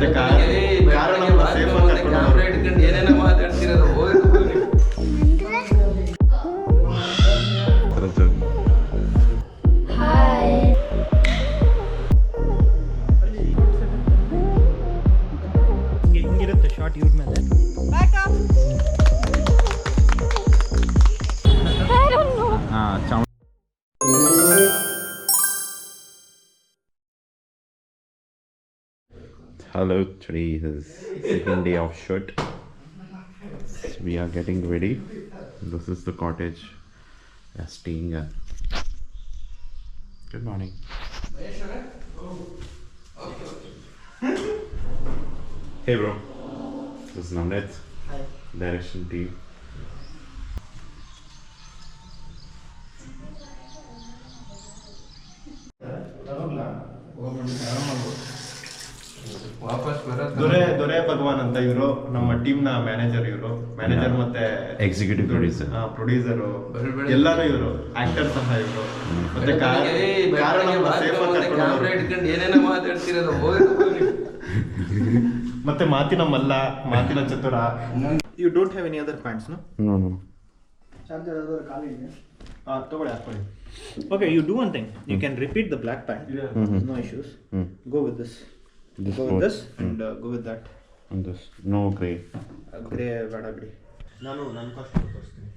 Camera ಇಟ್ಕೊಂಡು ಏನೇನೋ ಮಾತಾಡ್ತಿರೋದು ಹಿಂಗಿರುತ್ತೆ ಶಾರ್ಟ್ ಇವ್ರ ಮೇಲೆ. Hello, today is second day of shoot. So we are getting ready. This is the cottage we are staying at. Good morning. Hey bro, this is Navneet. Hi. Direction team. ದೊರೆ ಭಗವಾನ್ ಅಂತ ಇವರು ನಮ್ಮ team ನ manager. ಇವರು manager ಮತ್ತೆ executive producer ಎಲ್ಲಾನು ಇವರು, actor ಸಹ ಇವರು. ಮತ್ತೆ ಕ್ಯಾಮ್ರಾ ಇಟ್ಕೊಂಡು ಏನೇನೋ ಮಾತಾಡ್ತಿರೋದು ಮತ್ತೆ ಮಾತಿನ ಮಲ್ಲ, ಮಾತಿನ ಚತುರ. You don't have any other pants, no? No. Charger ಖಾಲಿ ತಗೊಳ್ಳಿ, ಹಾಕೊಳ್ಳಿ. Okay, you do one thing. You can repeat the black pant. No issues. Go with this. Go with this and go with that. And this, no grey. Grey ಬೇಡ ಬಿಡಿ. ನಾನು ನನ್ನ cost ತೋರಿಸ್ತೀನಿ.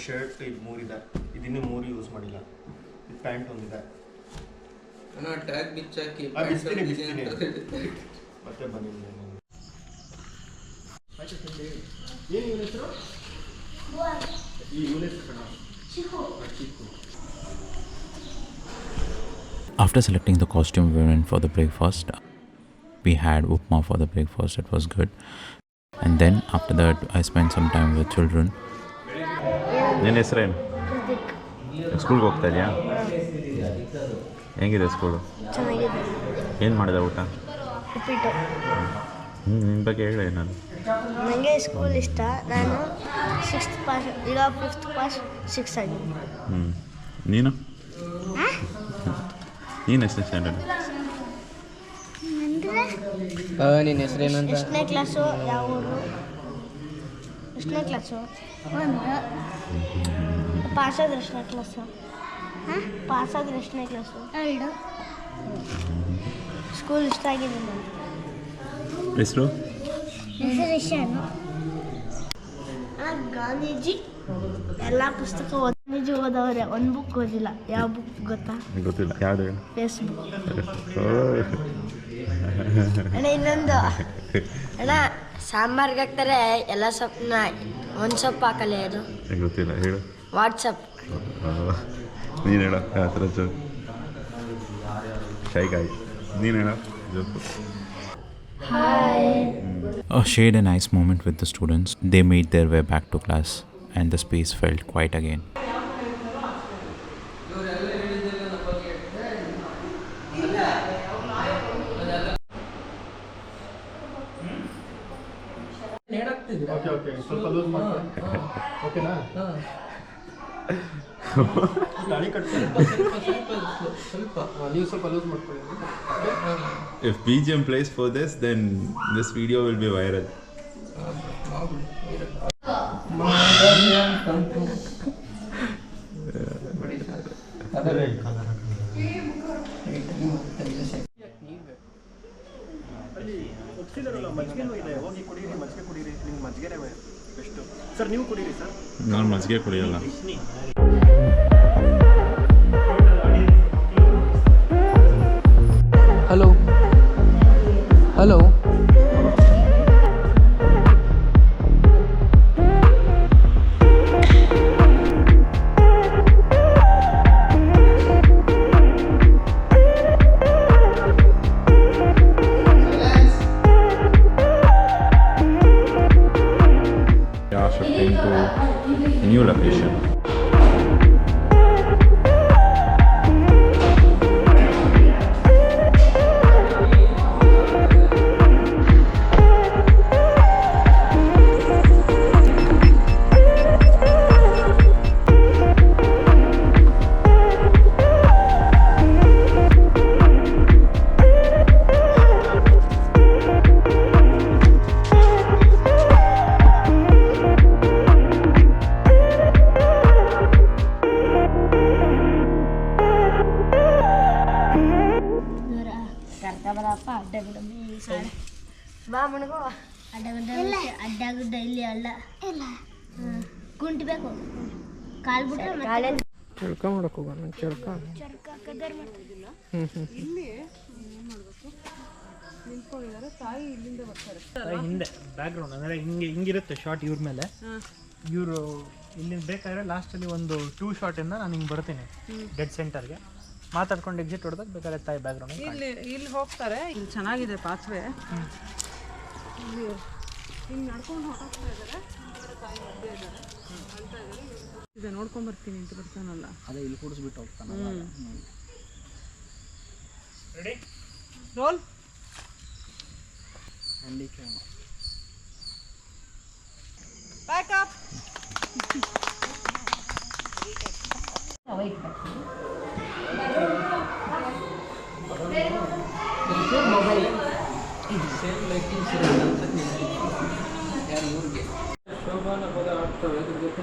Shirt ಇದು 3 ಇದೆ, ಇದನ್ನು 3 ಯೂಸ್ ಮಾಡಿಲ್ಲ. ಇದು ಪ್ಯಾಂಟ್ ಒಂದಿದೆ. ಟ್ಯಾಗ್ ಬಿಚ್ಚಾಕಿ ಬಿಸ್ತೀನಿ ಮತ್ತೆ ಬನ್ನಿ. ಏನು ಇವನ ಹೆಸರು? ಈ ಇವನ ಹೆಸರು After selecting the costume we went for the breakfast. We had upma for the breakfast. It was good. And then after that I spent some time with children. ನಿನ್ನ ಹೆಸರೇನು? ಸ್ಕೂಲ್ಗೆ ಹೋಗ್ತಾ ಇದೆಯಾ? ಹೆಂಗಿದೆ ಸ್ಕೂಲು? ಚೆನ್ನಾಗಿದೆ. ಏನು ಮಾಡಿದೆ ಊಟ? ಉಪ್ಪಿಟ್ಟು. ನಿನ್ನ ಬಗ್ಗೆ ಹೇಳಿ. ನಾನು ನನಗೆ ಸ್ಕೂಲ್ ಇಷ್ಟ. ನಾನು 6th ಪಾಸ್, ಈಗ 5th ಪಾಸ್ 6 ಆಗಿದ್ದೀನಿ. ನೀನು ಎಷ್ಟು ಸ್ಟ್ಯಾಂಡರ್ಡ್? ನಿನ್ನ ಹೆಸರೇನಂತ? ಎಷ್ಟನೇ ಕ್ಲಾಸು? ಯಾವ ಊರು? ಎಷ್ಟನೇ ಕ್ಲಾಸು? 1. ಪಾಸಾದ್ರೆ ಎಷ್ಟನೇ ಕ್ಲಾಸು? ಪಾಸಾದ್ರೆ ಎಷ್ಟನೇ ಕ್ಲಾಸು? 2. ಸ್ಕೂಲ್ ಇಷ್ಟ ಆಗಿದೆ ನನಗೆ. ಹೆಸರು? ಹೆಸರು ಗಾಂಧೀಜಿ ಎಲ್ಲ ಪುಸ್ತಕ ಗಾಂಧೀಜಿ ಓದವ್ರೆ, ಒಂದು ಬುಕ್ ಓದಿಲ್ಲ. ಯಾವ ಬುಕ್ ಗೊತ್ತಾ? ಗೊತ್ತಿಲ್ಲ. ಯಾವುದು? ಫೇಸ್ಬುಕ್. ಅಣ್ಣ ಇನ್ನೊಂದು ಅಣ್ಣ, ಸಾಂಬಾರ್ಗೆ ಹಾಕ್ತಾರೆ ಎಲ್ಲ ಸೊಪ್ಪನ್ನ, ಒಂದು ಸೊಪ್ಪು ಹಾಕಲ್ಲ. ಅದು ಗೊತ್ತಿಲ್ಲ, ಹೇಳು. ವಾಟ್ಸಪ್. ನೀನು ಹೇಳ. ಶೈಕಾಯಿ. ನೀನು ಹೇಳ. Shared a nice moment with the students. They made their way back to class and the space felt quiet again. Okay ಸ್ವಲ್ಪ ಲೂಸ್ ಮಾಡ್ಕೊಳ್ಳಿ. ಓಕೆನಾ? ಗಾಳಿ ಕಟ್ತೀನಿ. ಸ್ವಲ್ಪ ನೀವು ಸ್ವಲ್ಪ ಲೂಸ್ ಮಾಡ್ಕೊಳ್ಳಿ. If BGM plays for this, then this video will be viral. ಮಜ್ಜಿಗೆನೂ ಇದೆ, ಹೋಗಿ ಕುಡೀರಿ. ಮಜ್ಜಿಗೆ ಕುಡೀರಿ. ನಿಮ್ಗೆ ಮಜ್ಜಿಗೆನೇ ಬೆಸ್ಟು ಸರ್. ನೀವು ಕುಡೀರಿ ಸರ್. ನಾನು ಮಜ್ಜಿಗೆ ಕುಡಿಯಲ್ಲ. Hello hello. Shifting to a new location. ಅಪ್ಪ ಅಡ್ಡಗುಡ್ಡ ಬಾ ಮುಣಗೋ ಅಡ್ಡಗುಡ್ಡ ಇಲ್ಲಿ ಅಲ್ಲ ಇಲ್ಲ ಕುಂಟ್ಬೇಕು ಕಾಲು ಬಿಟ್ರೆ ಚಳ್ಕ ಮಾಡಕ್ಕೆ ಹೋಗೋಣ ಚಳ್ಕ ಹಿಂದೆ ಬ್ಯಾಕ್ಗ್ರೌಂಡ್ ಅಂದರೆ ಹಿಂಗಿರುತ್ತೆ ಶಾರ್ಟ್ ಇವ್ರ ಮೇಲೆ ಇವರು ಇಲ್ಲಿ ಬೇಕಾದ್ರೆ ಲಾಸ್ಟಲ್ಲಿ ಒಂದು 2 ಶಾರ್ಟಿಂದ ನಾನು ಹಿಂಗೆ ಬರ್ತೀನಿ ಡೆಡ್ ಸೆಂಟರ್ಗೆ ಮಾತಾಡ್ಕೊಂಡು ಎಕ್ಸಿಟ್ ಹೊಡೆದಾಗ ಬೇಕಾದ್ರೆ ತಾಯಿ ಬ್ಯಾಕ್ಗ್ರೌಂಡ್ ಇಲ್ಲಿ ಹೋಗ್ತಾರೆ. ಇಲ್ಲಿ ಚೆನ್ನಾಗಿದೆ ಪಾತ್ವೆ. ಇಲ್ಲಿ ಹಿಂಗೆ ನಡ್ಕೊಂಡು ಹೋಗ್ತಾ ಇದ್ದಾರೆ. ತಾಯಿ ಒಬ್ಬೇ ಇದ್ದಾರೆ ಅಳ್ತಾ ಇದ್ದಾರೆ. ಇದೆ ನೋಡ್ಕೊಂಡ್ ಬರ್ತೀನಿ ಅಂತ ಬರ್ತಾನಲ್ಲ ಅದೇ ಇಲ್ಲಿ ಕೂಡಿಸ್ಬಿಟ್ಟು ಹೋಗ್ತಾನೆ. Ready roll Handycam back up.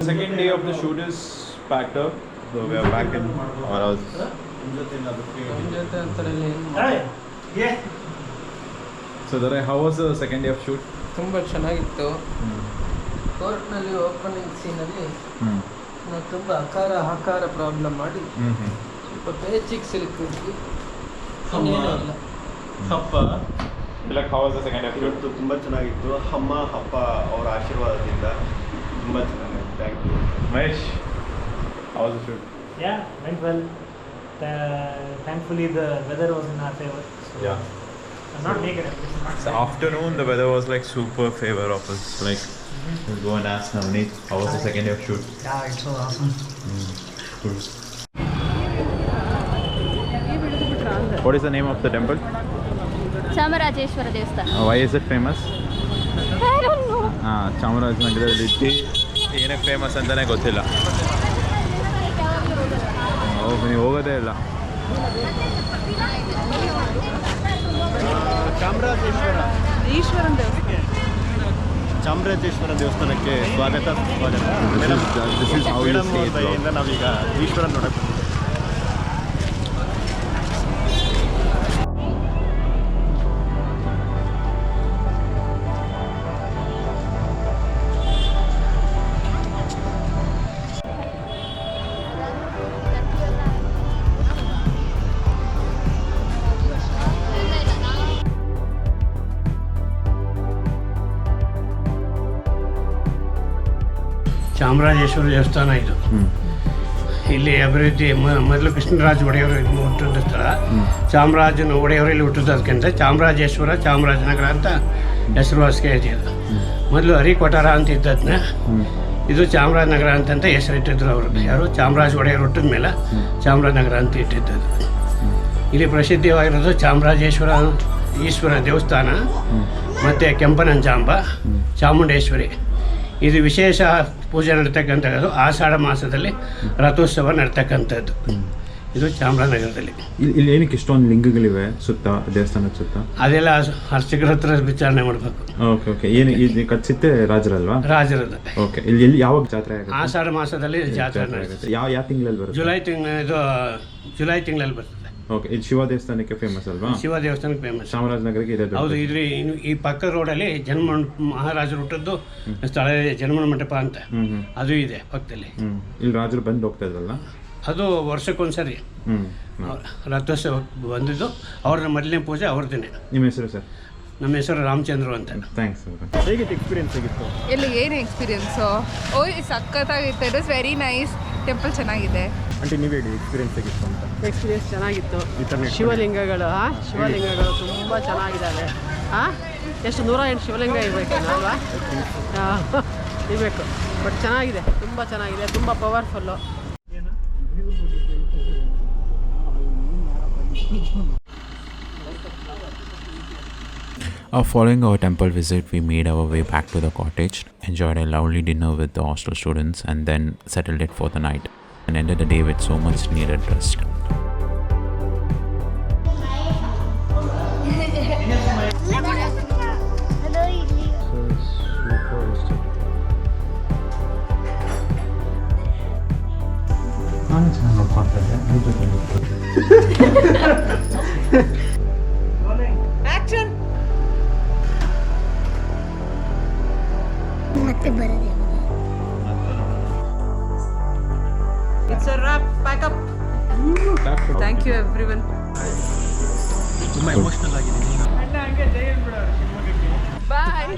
Second day of the shoot is packed up, so we are back in our house. So Dore, how was the second day of shoot? ತುಂಬ ಚೆನ್ನಾಗಿತ್ತು. ಕೋರ್ಟ್ನಲ್ಲಿ ಓಪನಿಂಗ್ ಸೀನಲ್ಲಿ ನಾವು ತುಂಬ ಹಕಾರ problem ಮಾಡಿ ಸ್ವಲ್ಪ ಪೇಚಿಗೆ ಸಿಲುಕಿದ್ವಿ. ಇನ್ನೇನಿಲ್ಲ. Like, how was the second day of shoot? ಇವತ್ತು ತುಂಬ ಚೆನ್ನಾಗಿತ್ತು. ಅಮ್ಮ ಅಪ್ಪ ಅವರ ಆಶೀರ್ವಾದದಿಂದ ತುಂಬ ಚೆನ್ನಾಗಿತ್ತು. Thank you. Mahesh, how was the shoot? Yeah, went well. Thankfully the weather was in our favor. So Yeah. I'm not negative. So afternoon, the weather was like super favor of us. Like, we'll go and ask Navneet, how was the second day of shoot? Yeah, it's so awesome. Cool. What is the name of the temple? Chamarajeshwara ದೇವಸ್ಥಾನ. Why is it famous? I don't know. ಚಾಮರಾಜನಗರದಲ್ಲಿ ಏನಕ್ಕೆ famous ಅಂತಲೇ ಗೊತ್ತಿಲ್ಲ. ನೀವು ಹೋಗೋದೇ ಇಲ್ಲ. ಈಶ್ವರನ್ ದೇವಸ್ಥಾನ. ಚಾಮರಾಜೇಶ್ವರ ದೇವಸ್ಥಾನಕ್ಕೆ ಸ್ವಾಗತ. This is how you madam say ಅವ್ರ it. ದಯೆಯಿಂದ ನಾವೀಗ ಈಶ್ವರನ್ ನೋಡಕ್ಕೆ ಬಂದಿದ್ದೀವಿ. ಚಾಮರಾಜೇಶ್ವರ ದೇವಸ್ಥಾನ ಇದು. ಇಲ್ಲಿ ಅಭಿವೃದ್ಧಿ ಮೊದಲು ಕೃಷ್ಣರಾಜ ಒಡೆಯವರು ಹುಟ್ಟಿದ ಸ್ಥಳ. ಚಾಮರಾಜನ ಒಡೆಯವರಲ್ಲಿ ಹುಟ್ಟಿದ್ದಕ್ಕಿಂತ ಚಾಮರಾಜೇಶ್ವರ ಚಾಮರಾಜನಗರ ಅಂತ ಹೆಸರುವಾಸಿಗೆ ಇದೆ. ಮೊದಲು ಹರಿಕೊಟಾರ ಅಂತ ಇದ್ದದನ್ನ ಇದು ಚಾಮರಾಜನಗರ ಅಂತಂತ ಹೆಸರಿಟ್ಟಿದ್ರು ಅವರು. ಯಾರು ಚಾಮರಾಜ ಒಡೆಯವರು ಹುಟ್ಟಿದ ಮೇಲೆ ಚಾಮರಾಜನಗರ ಅಂತ ಇಟ್ಟಿದ್ದದು. ಇಲ್ಲಿ ಪ್ರಸಿದ್ಧವಾಗಿರೋದು ಚಾಮರಾಜೇಶ್ವರ ದೇವಸ್ಥಾನ ಮತ್ತು ಕೆಂಪನಂಜಾಂಬ ಚಾಮುಂಡೇಶ್ವರಿ. ಇದು ವಿಶೇಷ ಪೂಜೆ ನಡ್ತಕ್ಕಂಥದ್ದು ಆಷಾಢ ಮಾಸದಲ್ಲಿ ರಥೋತ್ಸವ ನಡ್ತಕ್ಕಂಥದ್ದು. ಇದು ಚಾಮರಾಜನಗರದಲ್ಲಿ. ಇಲ್ಲಿ ಏನಕ್ಕೆ ಇಷ್ಟೊಂದು ಲಿಂಗಗಳಿವೆ ಸುತ್ತ ದೇವಸ್ಥಾನದ ಸುತ್ತ? ಅದೆಲ್ಲ ಅರ್ಚಕರ ಹತ್ರ ವಿಚಾರಣೆ ಮಾಡಬೇಕು. Okay okay. ಏನು ಇದು ಕಚ್ಚಿತ್ತೆ ರಾಜರಲ್ವಾ? ರಾಜರದ. ಓಕೆ. ಇಲ್ಲಿ ಎಲ್ಲಿ ಯಾವಾಗ ಜಾತ್ರೆ ಆಗುತ್ತೆ? ಆಷಾಢ ಮಾಸದಲ್ಲಿ ಜಾತ್ರೆ ನಡೆಯುತ್ತೆ. ಯಾವ ತಿಂಗಳಲ್ಲಿ ಬರುತ್ತೆ? ಜುಲೈ ತಿಂಗಳಲ್ಲಿ ಬರ್ತದೆ. ಓಕೆ. ಇದು ಶಿವ ದೇವಸ್ಥಾನಕ್ಕೆ ಫೇಮಸ್ ಅಲ್ವಾ? ಶಿವ ದೇವಸ್ಥಾನಕ್ಕೆ ಫೇಮಸ್. ಚಾಮರಾಜನಗರಕ್ಕೆ ಇದೆ. ಹೌದು. ಇದ್ರಿ ಈ ಪಕ್ಕ ರೋಡಲ್ಲಿ ಮಹಾರಾಜರು ಹುಟ್ಟದ್ದು ಸ್ಥಳ ಇದೆ, ಜನಮನ ಮಂಟಪ ಅಂತ. ಅದು ಇದೆ ಪಕ್ಕದಲ್ಲಿ. ಇಲ್ಲಿ ರಾಜರು ಬಂದು ಹೋಗ್ತಾ ಇದ್ರಲ್ಲ, ಅದು ವರ್ಷಕ್ಕೊಂದ್ಸರಿ ರಥೋತ್ಸವ ಬಂದಿದ್ದು. ಅವ್ರ ಮೊದಲನೇ ಪೂಜೆ ಅವ್ರದ್ದೇ. ನಿಮ್ಮ ಹೆಸರು ಸರ್? ನಮ್ಮ ಹೆಸರು ರಾಮಚಂದ್ರ ಅಂತ. ಥ್ಯಾಂಕ್ಸ್. ಹೇಗಿತ್ತು ಎಕ್ಸ್ಪೀರಿಯನ್ಸ್? ಹೇಗಿತ್ತು? ಇಲ್ಲಿ ಏನು ಎಕ್ಸ್ಪೀರಿಯನ್ಸು? ಸಖತ್ತಾಗಿತ್ತು. It was very nice. Temple ಚೆನ್ನಾಗಿದೆ. ಆಂಟಿ ನೀವು ಹೇಳಿ ಎಕ್ಸ್ಪೀರಿಯನ್ಸ್ ಹೇಗಿತ್ತು ಅಂತ. ಎಕ್ಸ್ಪೀರಿಯನ್ಸ್ ಚೆನ್ನಾಗಿತ್ತು. ಶಿವಲಿಂಗಗಳು ತುಂಬ ಚೆನ್ನಾಗಿದ್ದಾವೆ. ಎಷ್ಟು 108 ಶಿವಲಿಂಗ ಇರಬೇಕು ಅಲ್ವಾ? ಇರಬೇಕು. ಬಟ್ ಚೆನ್ನಾಗಿದೆ, ತುಂಬ ಚೆನ್ನಾಗಿದೆ, ತುಂಬ powerful. Following our temple visit, we made our way back to the cottage, enjoyed a lovely dinner with the hostel students, and then settled it for the night, and ended the day with so much needed rest. Action. ಮತ್ತೆ ಬರೋದೇ it's a wrap pack up. Thank you everyone. ತುಂಬ emotional ಆಗಿದೆ. ಬಾಯ್.